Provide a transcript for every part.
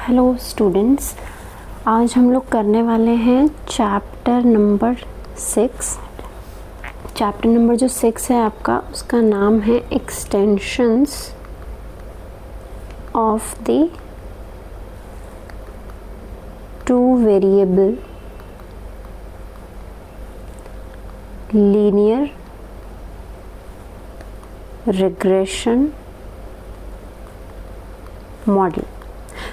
Hello students, आज हम लोग करने वाले हैं चैप्टर नंबर 6। चैप्टर नंबर जो 6 है आपका, उसका नाम है extensions of the two variable linear regression model.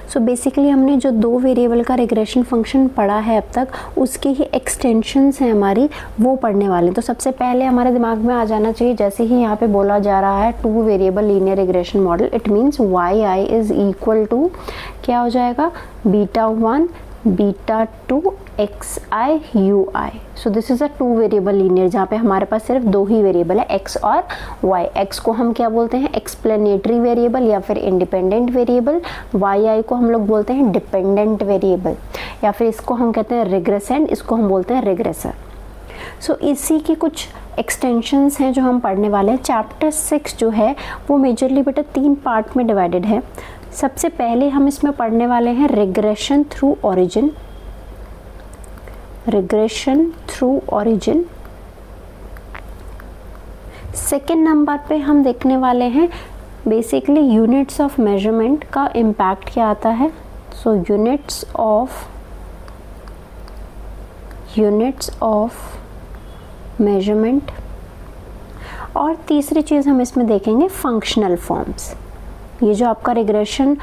So basically हमने जो दो वेरिएबल का रिग्रेशन फंक्शन पढ़ा है अब तक, उसके ही एक्सटेंशंस हैं हमारी, वो पढ़ने वाले। तो सबसे पहले हमारे दिमाग में आ जाना चाहिए, जैसे ही यहाँ पे बोला जा रहा है two variable linear regression model, it means Y I is equal to क्या हो जाएगा, beta 1 beta 2 x I U I. So this is a two variable linear, जहाँ पे हमारे पास सिर्फ दो ही वेरिएबल है, एक्स और वाई। एक्स को हम क्या बोलते हैं, एक्सप्लेनेटरी वेरिएबल या फिर इंडिपेंडेंट वेरिएबल। वाई आई को हम लोग बोलते हैं डिपेंडेंट वेरिएबल, या फिर इसको हम कहते हैं रिग्रेसेंट, इसको हम बोलते हैं रिग्रेसर। सो इसी की कुछ एक्सटेंशंस हैं जो हम पढ़ने वाले हैं। चैप्टर 6 जो है वो मेजरली बेटा 3 पार्ट में डिवाइडेड है। सबसे पहले हम इसमें पढ़ने वाले हैं regression through origin, regression through origin. Second number पे हम देखने वाले हैं बेसिकली यूनिट्स ऑफ मेजरमेंट का इम्पैक्ट क्या आता है। So units of measurement. और तीसरी चीज़ हम इसमें देखेंगे फंक्शनल फॉर्म्स। ये जो आपका रिग्रेशन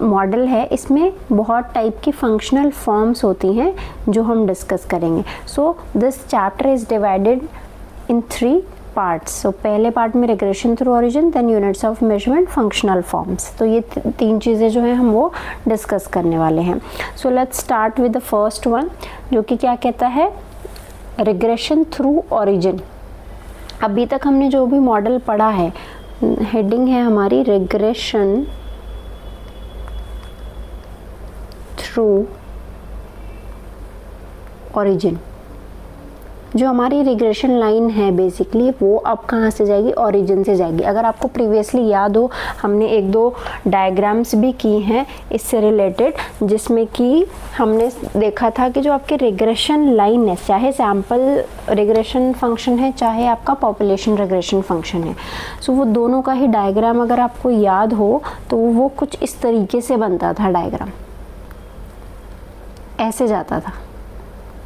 मॉडल है, इसमें बहुत टाइप की फंक्शनल फॉर्म्स होती हैं जो हम डिस्कस करेंगे। So this chapter is divided in 3 parts. So पहले पार्ट में regression through origin, then units of measurement, functional forms. तो ये 3 चीज़ें जो हैं हम वो डिस्कस करने वाले हैं। So let's start with the first one, जो कि क्या कहता है, रिग्रेशन थ्रू ओरिजिन। अभी तक हमने जो भी मॉडल पढ़ा है, हेडिंग है हमारी रिग्रेशन थ्रू ओरिजिन। जो हमारी रिग्रेशन लाइन है बेसिकली, वो अब कहाँ से जाएगी, ओरिजिन से जाएगी। अगर आपको प्रीवियसली याद हो, हमने 1-2 डायग्राम्स भी की हैं इससे रिलेटेड, जिसमें कि हमने देखा था कि जो आपकी रिग्रेशन लाइन है, चाहे सैम्पल रिग्रेशन फंक्शन है, चाहे आपका पॉपुलेशन रिग्रेशन फंक्शन है, सो वो दोनों का ही डायग्राम अगर आपको याद हो तो वो कुछ इस तरीके से बनता था। डायग्राम ऐसे जाता था,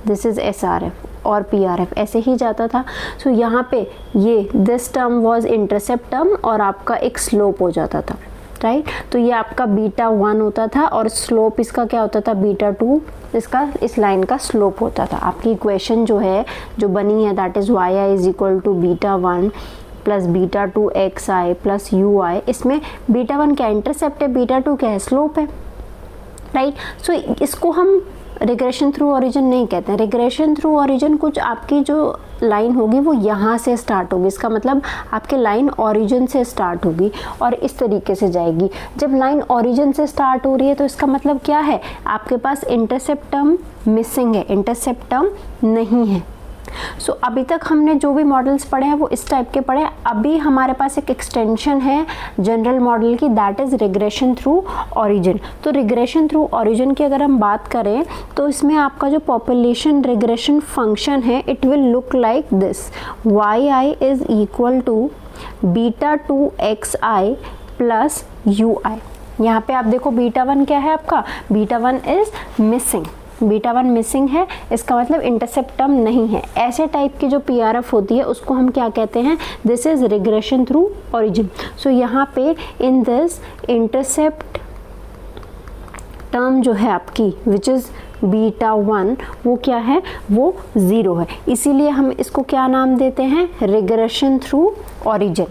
दिस इज SRF और PRF, ऐसे ही जाता था। सो यहाँ पे ये this term was intercept term और आपका एक स्लोप हो जाता था, राइट। तो ये आपका बीटा 1 होता था और स्लोप इसका क्या होता था, बीटा 2, इसका इस लाइन का स्लोप होता था। आपकी इक्वेशन जो है, जो बनी है, that is y I is equal to beta 1 plus beta 2 x i plus u i. इसमें बीटा 1 क्या इंटरसेप्ट है, बीटा 2 क्या है, स्लोप है, राइट। सो इसको हम रिग्रेशन थ्रू ओरिजिन नहीं कहते हैं। रिग्रेशन थ्रू ओरिजिन कुछ आपकी जो लाइन होगी वो यहाँ से स्टार्ट होगी, इसका मतलब आपकी लाइन ओरिजिन से स्टार्ट होगी और इस तरीके से जाएगी। जब लाइन ओरिजिन से स्टार्ट हो रही है तो इसका मतलब क्या है, आपके पास इंटरसेप्ट टर्म मिसिंग है, इंटरसेप्ट टर्म नहीं है। सो अभी तक हमने जो भी मॉडल्स पढ़े हैं वो इस टाइप के पढ़े हैं। अभी हमारे पास एक एक्सटेंशन है जनरल मॉडल की, that is regression through origin. तो रिग्रेशन थ्रू ओरिजिन की अगर हम बात करें तो इसमें आपका जो पॉपुलेशन रिग्रेशन फंक्शन है, it will look like this, y I is equal to beta 2 x i plus u i. यहाँ पे आप देखो बीटा 1 क्या है आपका, beta 1 is missing, beta 1 missing है, इसका मतलब इंटरसेप्ट टर्म नहीं है। ऐसे टाइप की जो PRF होती है उसको हम क्या कहते हैं, this is regression through origin. So यहाँ पे इन दिस इंटरसेप्ट टर्म जो है आपकी, विच इज बीटा 1, वो क्या है, वो 0 है। इसीलिए हम इसको क्या नाम देते हैं, रिग्रेशन थ्रू ओरिजिन।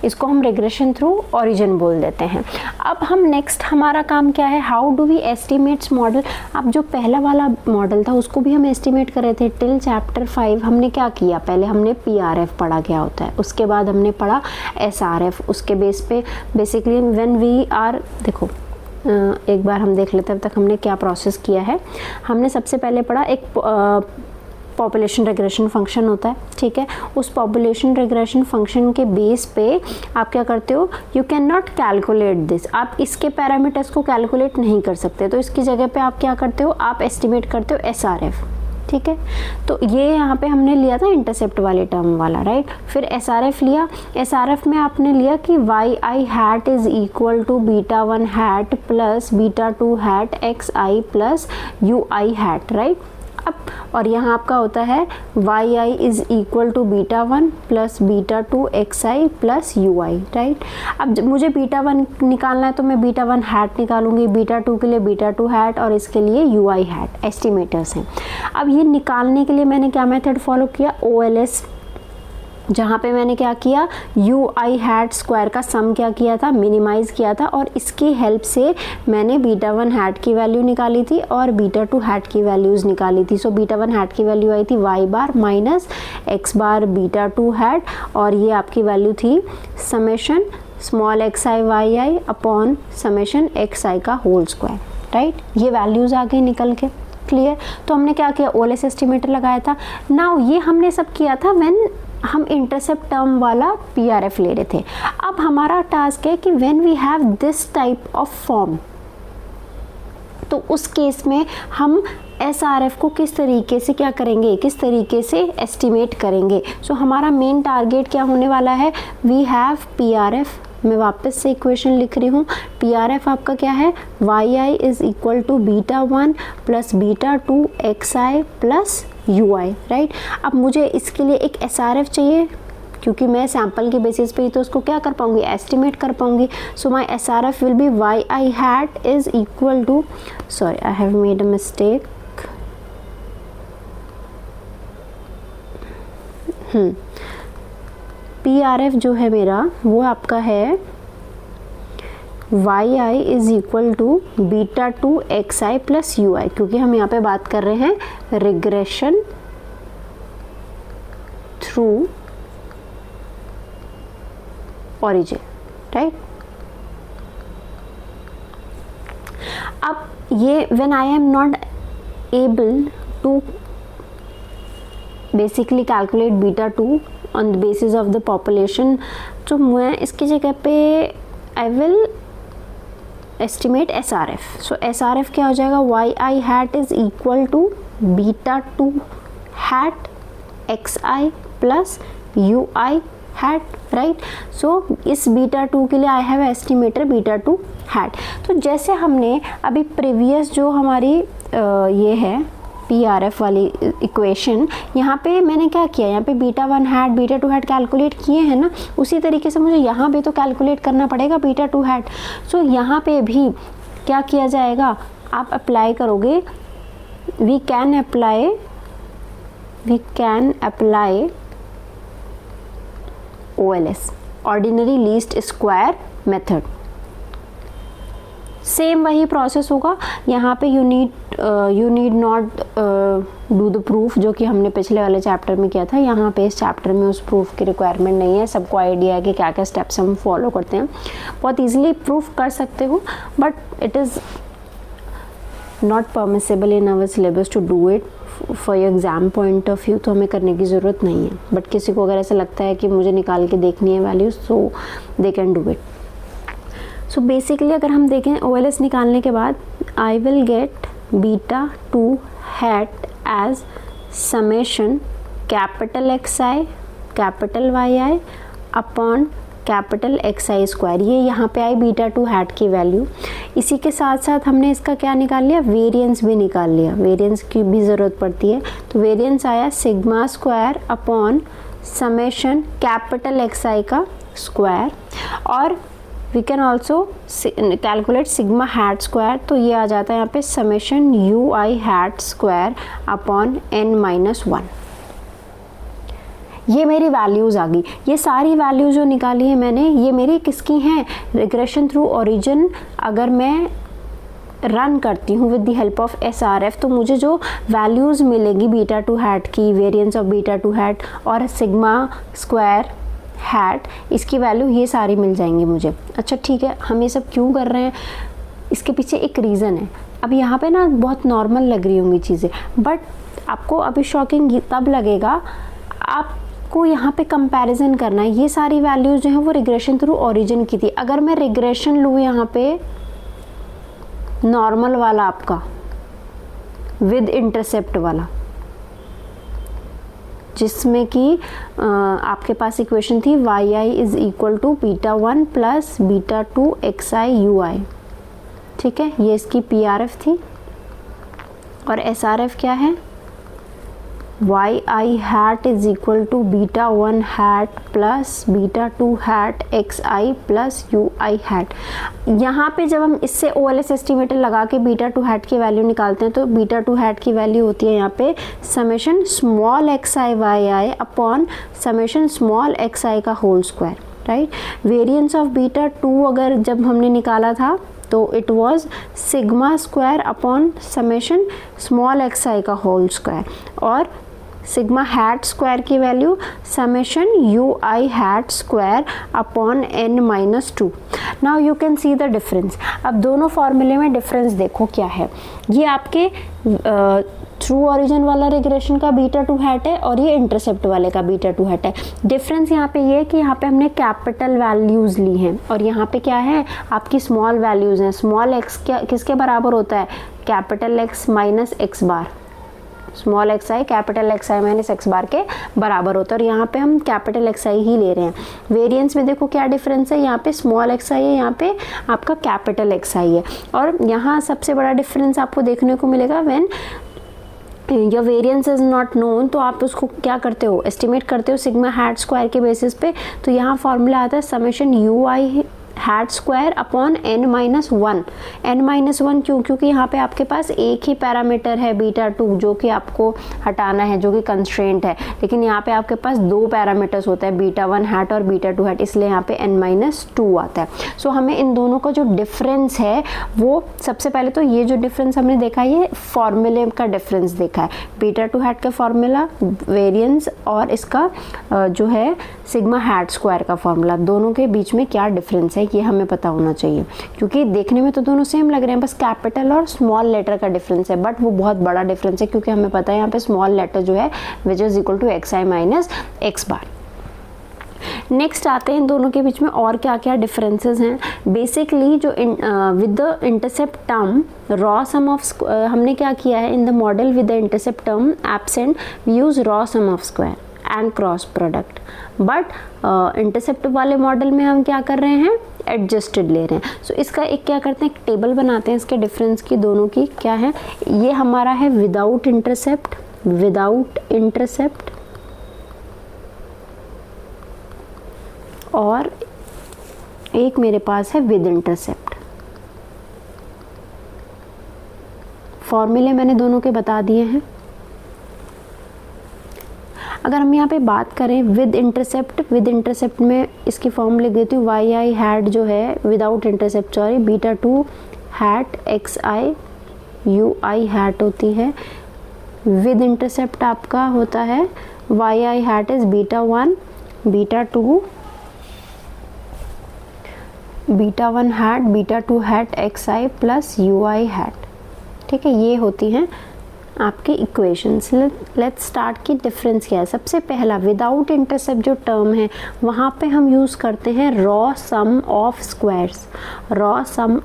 इसको हम रिग्रेशन थ्रू ओरिजिन बोल देते हैं। अब हम नेक्स्ट हमारा काम क्या है, how do we estimates model. अब जो पहला वाला मॉडल था उसको भी हम एस्टिमेट कर रहे थे। टिल चैप्टर 5 हमने क्या किया, पहले हमने PRF पढ़ा क्या होता है, उसके बाद हमने पढ़ा SRF। उसके बेस पे बेसिकली व्हेन वी आर, देखो एक बार हम देख लेते हैं अब तक हमने क्या प्रोसेस किया है। हमने सबसे पहले पढ़ा एक पॉपुलेशन रिग्रेशन फंक्शन होता है, ठीक है। उस पॉपुलेशन रिग्रेशन फंक्शन के बेस पे आप क्या करते हो, you can not calculate this, आप इसके पैरामीटर्स को कैलकुलेट नहीं कर सकते, तो इसकी जगह पे आप क्या करते हो, आप एस्टिमेट करते हो SRF, ठीक है। तो ये यहाँ पे हमने लिया था इंटरसेप्ट वाले टर्म वाला, राइट। फिर SRF लिया, SRF में आपने लिया कि yi hat is equal to β1 hat plus β2 hat xi plus ui hat, right. अब और यहाँ आपका होता है yi is equal to β1 plus β2 xi plus ui, right. अब मुझे β1 निकालना है तो मैं β1 हैट निकालूंगी, β2 के लिए β2 हैट और इसके लिए ui हैट, एस्टिमेटर्स हैं। अब ये निकालने के लिए मैंने क्या मेथड फॉलो किया, OLS, जहाँ पे मैंने क्या किया, ui हैट स्क्वायर का सम क्या किया था, मिनिमाइज़ किया था, और इसकी हेल्प से मैंने β1 हैट की वैल्यू निकाली थी और β2 हैट की वैल्यूज़ निकाली थी। सो β1 हैट की वैल्यू आई थी y बार माइनस x बार β2 हैट, और ये आपकी वैल्यू थी summation small xi yi upon summation xi का होल स्क्वायर, राइट। ये वैल्यूज़ आ गई निकल के, क्लियर। तो हमने क्या किया, OLS एस्टिमेटर लगाया था। नाउ ये हमने सब किया था व्हेन हम इंटरसेप्ट टर्म वाला PRF ले रहे थे। अब हमारा टास्क है कि when we have this type of form, तो उस केस में हम SRF को किस तरीके से क्या करेंगे, किस तरीके से एस्टिमेट करेंगे। सो हमारा मेन टारगेट क्या होने वाला है, वी हैव PRF, मैं वापस से इक्वेशन लिख रही हूँ, PRF आपका क्या है, yi is equal to β1 plus β2 xi plus ui, right. अब मुझे इसके लिए एक SRF चाहिए, क्योंकि मैं सैम्पल के बेसिस पे ही तो उसको क्या कर पाऊंगी, एस्टिमेट कर पाऊंगी। So my SRF will be yi hat is equal to, sorry I have made a mistake, PRF जो है मेरा वो आपका है yi is equal to β2 xi plus ui, क्योंकि हम यहाँ पे बात कर रहे हैं रिग्रेशन थ्रू ओरिजिन, राइट। अब ये when I am not able to basically calculate β2 on the basis of the population, तो मैं इसकी जगह पे I will estimate SRF। So SRF क्या हो जाएगा, yi hat is equal to β2 hat xi plus ui hat, right. So इस β2 के लिए आई हैव एस्टिमेटर β2 hat। तो जैसे हमने अभी प्रीवियस जो हमारी ये है PRF वाली इक्वेशन, यहाँ पे मैंने क्या किया, यहाँ पे β1 हैट β2 हैट कैलकुलेट किए हैं ना, उसी तरीके से मुझे यहाँ पे तो कैलकुलेट करना पड़ेगा β2 हैट। सो यहाँ पे भी क्या किया जाएगा, आप अप्लाई करोगे, we can apply OLS, ordinary least square method. Same वही प्रोसेस होगा यहाँ पे, you need not do the proof, जो कि हमने पिछले वाले चैप्टर में किया था। यहाँ पे इस चैप्टर में उस प्रूफ की रिक्वायरमेंट नहीं है, सबको आइडिया है कि क्या क्या स्टेप्स हम फॉलो करते हैं, बहुत ईजिली प्रूफ कर सकते हो, but it is not permissible in our syllabus to do it for your exam point of view, तो हमें करने की ज़रूरत नहीं है। बट किसी को अगर ऐसा लगता है कि मुझे निकाल के देखनी है values, so they can do it. So basically अगर हम देखें OLS निकालने के बाद, I will get β2 hat as summation capital XI capital YI upon capital XI square, ये यहाँ पे आई β2 हैट की वैल्यू। इसी के साथ साथ हमने इसका क्या निकाल लिया, वेरिएंस भी निकाल लिया, वेरिएंस की भी ज़रूरत पड़ती है। तो वेरिएंस आया sigma square upon summation capital XI का स्क्वायर, और we can also calculate sigma hat square, तो ये आ जाता है यहाँ पे summation ui hat square upon n-1। ये मेरी वैल्यूज़ आ गई। ये सारी वैल्यूज़ जो निकाली है मैंने, ये मेरी किसकी हैं, रिग्रेशन थ्रू ओरिजिन। अगर मैं रन करती हूँ with the help of SRF, तो मुझे जो वैल्यूज़ मिलेगी β2 हैट की, वेरिएंस ऑफ β2 हैट और सिग्मा स्क्वायर हैट, इसकी वैल्यू ये सारी मिल जाएंगी मुझे। अच्छा ठीक है, हम ये सब क्यों कर रहे हैं, इसके पीछे एक रीज़न है। अब यहाँ पे ना बहुत नॉर्मल लग रही होंगी चीज़ें, बट आपको अभी शॉकिंग तब लगेगा। आपको यहाँ पे कंपैरिजन करना है। ये सारी वैल्यूज़ जो हैं वो रिग्रेशन थ्रू ओरिजिन की थी। अगर मैं रिग्रेशन लूँ यहाँ पे नॉर्मल वाला आपका विद इंटरसेप्ट वाला, जिसमें कि आपके पास इक्वेशन थी y i is equal to β1 plus β2 xi ui, ठीक है, ये इसकी PRF थी। और SRF क्या है, y i hat is equal to β1 hat plus β2 hat xi plus ui hat. यहाँ पे जब हम इससे OLS एस्टिमेटर लगा के β2 हैट की वैल्यू निकालते हैं तो β2 हैट की वैल्यू होती है यहाँ पे summation small xi yi upon summation small xi का whole square, right. Variance of β2 अगर जब हमने निकाला था तो it was sigma square upon summation small xi का होल स्क्वायर, और सिग्मा हैट स्क्वायर की value summation ui hat square upon n-2। Now you can see the difference. अब दोनों फॉर्मूले में डिफरेंस देखो क्या है। ये आपके थ्रू ओरिजिन वाला रिग्रेशन का β2 हैट है और ये इंटरसेप्ट वाले का β2 हैट है। डिफरेंस यहाँ पे ये है कि यहाँ पे हमने कैपिटल वैल्यूज़ ली हैं और यहाँ पे क्या है, आपकी स्मॉल वैल्यूज़ हैं। स्मॉल x किसके बराबर होता है, capital X minus x bar. Small xi capital xi minus x bar के बराबर होता है, और यहाँ पे हम कैपिटल xi ही ले रहे हैं। वेरिएंस में देखो क्या डिफरेंस है, यहाँ पे स्मॉल xi है, यहाँ पे आपका कैपिटल xi है। और यहाँ सबसे बड़ा डिफरेंस आपको देखने को मिलेगा when your variance is not known, तो आप उसको क्या करते हो, एस्टिमेट करते हो सिग्मा हैट स्क्वायर के बेसिस पे। तो यहाँ फॉर्मूला आता है summation ui hat square upon n-1। n-1 क्यों, क्योंकि यहाँ पे आपके पास एक ही पैरामीटर है β2 जो कि आपको हटाना है, जो कि कंस्ट्रेंट है, लेकिन यहाँ पे आपके पास दो पैरामीटर्स होते हैं β1 हैट और β2 हैट, इसलिए यहाँ पे n-2 आता है। सो हमें इन दोनों का जो डिफरेंस है वो, सबसे पहले तो ये जो डिफरेंस हमने देखा है ये फॉर्मूले का डिफरेंस देखा है, β2 हैट का फॉर्मूला वेरिएंस और इसका जो है सिग्मा हैट स्क्वायर का फॉर्मूला, दोनों के बीच में क्या डिफरेंस है ये हमें पता होना चाहिए। क्योंकि देखने में तो दोनों सेम लग रहे हैं, बस कैपिटल और स्मॉल लेटर का डिफरेंस है, बट वो बहुत बड़ा डिफरेंस है क्योंकि हमें पता है यहाँ पे स्मॉल लेटर जो है which is equal to xi minus x bar. Next आते हैं इन दोनों के बीच में और क्या क्या डिफरेंसेस हैं। बेसिकली जो with the intercept term raw sum of, हमने क्या किया है in the model with the intercept term absent we use raw sum of square and cross product, but intercept वाले मॉडल में हम क्या कर रहे हैं, एडजस्टेड ले रहे हैं। सो इसका एक क्या करते हैं, एक टेबल बनाते हैं इसके डिफरेंस की, दोनों की क्या है। ये हमारा है विदाउट इंटरसेप्ट, विदाउट इंटरसेप्ट, और एक मेरे पास है विद इंटरसेप्ट। फॉर्मूले मैंने दोनों के बता दिए हैं। अगर हम यहाँ पे बात करें विद इंटरसेप्ट में इसकी फॉर्म लिख देती हूँ, वाई आई हैट जो है without intercept sorry β2 hat xi ui hat होती है। विद इंटरसेप्ट आपका होता है y i hat is β1 hat β2 hat xi plus ui hat, ठीक है। ये होती हैं आपकी इक्वेशंस। लेट्स स्टार्ट की डिफरेंस क्या है। सबसे पहला विदाउट इंटरसेप्ट जो टर्म है वहाँ पे हम यूज़ करते हैं raw sum of squares. Raw sum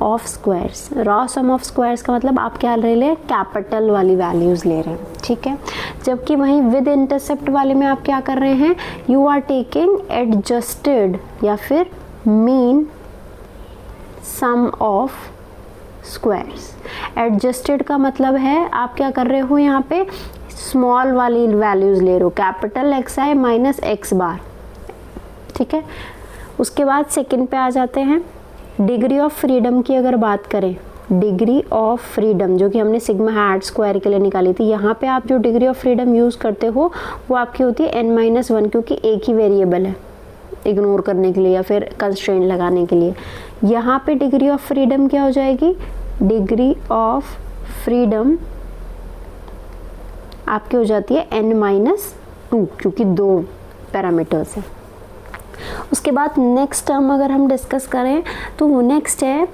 of squares का मतलब आप क्या ले रहे हैं, कैपिटल वाली वैल्यूज़ ले रहे हैं, ठीक है। जबकि वहीं विद इंटरसेप्ट वाले में आप क्या कर रहे हैं, यू आर टेकिंग एडजस्टेड या फिर mean sum of squares. Adjusted का मतलब है आप क्या कर रहे हो, यहाँ पे स्मॉल वाली वैल्यूज़ ले रहे हो, कैपिटल xi माइनस x बार, ठीक है। उसके बाद सेकंड पे आ जाते हैं। डिग्री ऑफ फ्रीडम की अगर बात करें, डिग्री ऑफ फ्रीडम जो कि हमने सिग्मा हैट स्क्वायर के लिए निकाली थी, यहाँ पे आप जो डिग्री ऑफ फ्रीडम यूज़ करते हो वो आपकी होती है n-1, क्योंकि एक ही वेरिएबल है इग्नोर करने के लिए या फिर कंस्ट्रेंट लगाने के लिए। यहाँ पे डिग्री ऑफ फ्रीडम क्या हो जाएगी, डिग्री ऑफ फ्रीडम आपकी हो जाती है n-2, क्योंकि दो पैरामीटर्स हैं। उसके बाद नेक्स्ट टर्म अगर हम डिस्कस करें तो वो नेक्स्ट है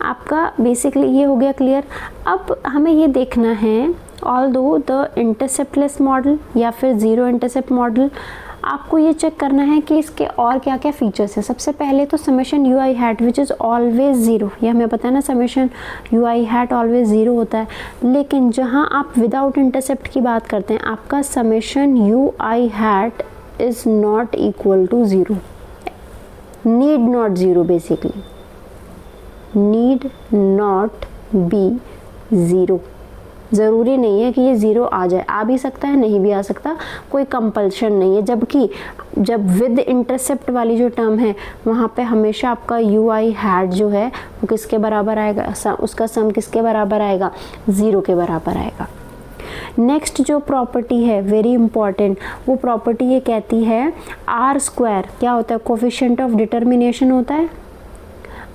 आपका बेसिकली ये हो गया क्लियर। अब हमें ये देखना है ऑल्दो द इंटरसेप्टलेस मॉडल या फिर ज़ीरो इंटरसेप्ट मॉडल, आपको ये चेक करना है कि इसके और क्या क्या फीचर्स हैं। सबसे पहले तो summation U I hat which is always zero, ये हमें पता है ना, summation U I hat always zero होता है। लेकिन जहाँ आप विदाउट इंटरसेप्ट की बात करते हैं, आपका summation U I hat is not equal to zero, need not zero, basically need not be zero. ज़रूरी नहीं है कि ये ज़ीरो आ जाए, आ भी सकता है, नहीं भी आ सकता, कोई कंपल्शन नहीं है। जबकि जब विद इंटरसेप्ट वाली जो टर्म है वहाँ पे हमेशा आपका यू आई हैट जो है वो किसके बराबर आएगा, उसका सम किसके बराबर आएगा, ज़ीरो के बराबर आएगा। नेक्स्ट जो प्रॉपर्टी है वेरी इंपॉर्टेंट, वो प्रॉपर्टी ये कहती है आर स्क्वायर क्या होता है, कोफिशिएंट ऑफ डिटर्मिनेशन होता है।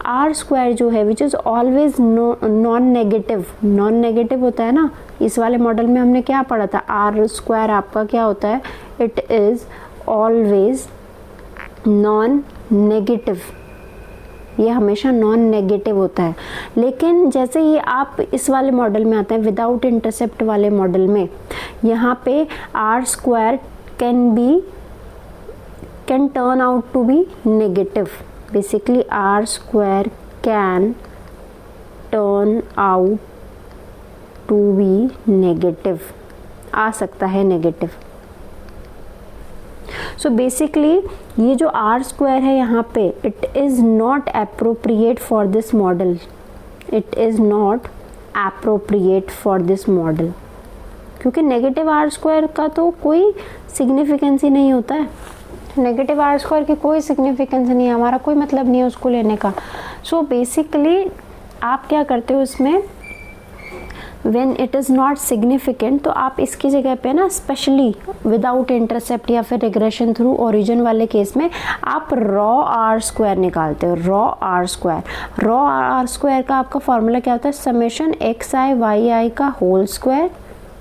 आर स्क्वायर जो है which is always non negative, non negative होता है ना। इस वाले मॉडल में हमने क्या पढ़ा था, आर स्क्वायर आपका क्या होता है, it is always non negative, ये हमेशा नॉन नेगेटिव होता है। लेकिन जैसे ही आप इस वाले मॉडल में आते हैं, विदाउट इंटरसेप्ट वाले मॉडल में, यहाँ पे R square can turn out to be negative. Basically r square can turn out to be negative, आ सकता है नेगेटिव। सो बेसिकली ये जो r स्क्वायर है यहाँ पे, it is not appropriate for this model, it is not appropriate for this model, क्योंकि negative are square का तो कोई सिग्निफिकेंस ही नहीं होता है। नेगेटिव आर स्क्वायर की कोई सिग्निफिकेंस नहीं है, हमारा कोई मतलब नहीं है उसको लेने का। सो बेसिकली आप क्या करते हो उसमें, when it is not significant, तो आप इसकी जगह पे ना स्पेशली विदाउट इंटरसेप्ट या फिर रिग्रेशन थ्रू ओरिजिन वाले केस में आप रॉ आर स्क्वायर निकालते हो। रॉ आर स्क्वायर का आपका फॉर्मूला क्या होता है, समेशन एक्स आई वाई आई का होल स्क्वायर,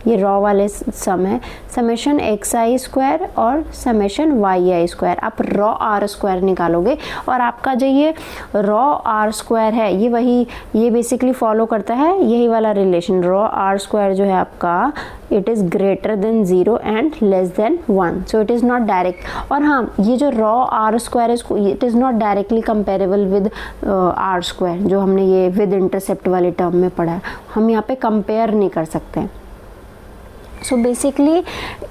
ये रॉ वाले सम है, समेशन एक्स आई स्क्वायर और समेशन वाई आई स्क्वायर। आप रॉ आर स्क्वायर निकालोगे और आपका जो ये रॉ आर स्क्वायर है ये बेसिकली फॉलो करता है यही वाला रिलेशन। रॉ आर स्क्वायर जो है आपका, it is greater than 0 and less than 1, so it is not direct. और हाँ, ये जो रॉ आर स्क्वायर है it is not directly comparable with R square, जो हमने ये विद इंटरसेप्ट वाले टर्म में पढ़ा है, हम यहाँ पे कंपेयर नहीं कर सकते। सो बेसिकली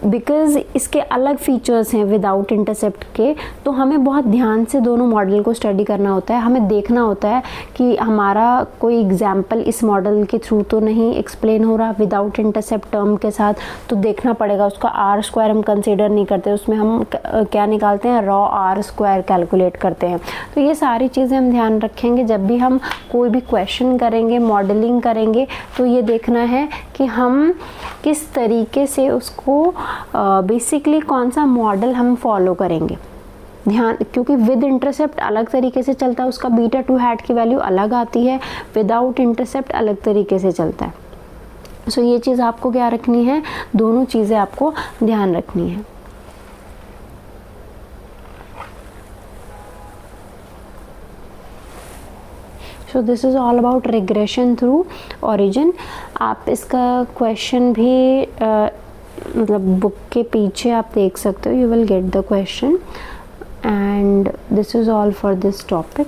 बिकॉज इसके अलग फीचर्स हैं विदाउट इंटरसेप्ट के, तो हमें बहुत ध्यान से दोनों मॉडल को स्टडी करना होता है। हमें देखना होता है कि हमारा कोई एग्जाम्पल इस मॉडल के थ्रू तो नहीं एक्सप्लेन हो रहा विदाउट इंटरसेप्ट टर्म के साथ, तो देखना पड़ेगा। उसका आर स्क्वायर हम कंसीडर नहीं करते, उसमें हम क्या निकालते हैं, रॉ आर स्क्वायर कैलकुलेट करते हैं। तो ये सारी चीज़ें हम ध्यान रखेंगे जब भी हम कोई भी क्वेश्चन करेंगे, मॉडलिंग करेंगे, तो ये देखना है कि हम किस तरीके से उसको बेसिकली कौन सा मॉडल हम फॉलो करेंगे। ध्यान, क्योंकि विद इंटरसेप्ट अलग तरीके से चलता है, उसका बीटा टू हैट की वैल्यू अलग आती है, विदाउट इंटरसेप्ट अलग तरीके से चलता है। सो ये चीज़ आपको क्या रखनी है, दोनों चीज़ें आपको ध्यान रखनी है। So this is all about regression through origin. आप इसका क्वेश्चन भी मतलब बुक के पीछे आप देख सकते हो, you will get the question, and this is all for this topic.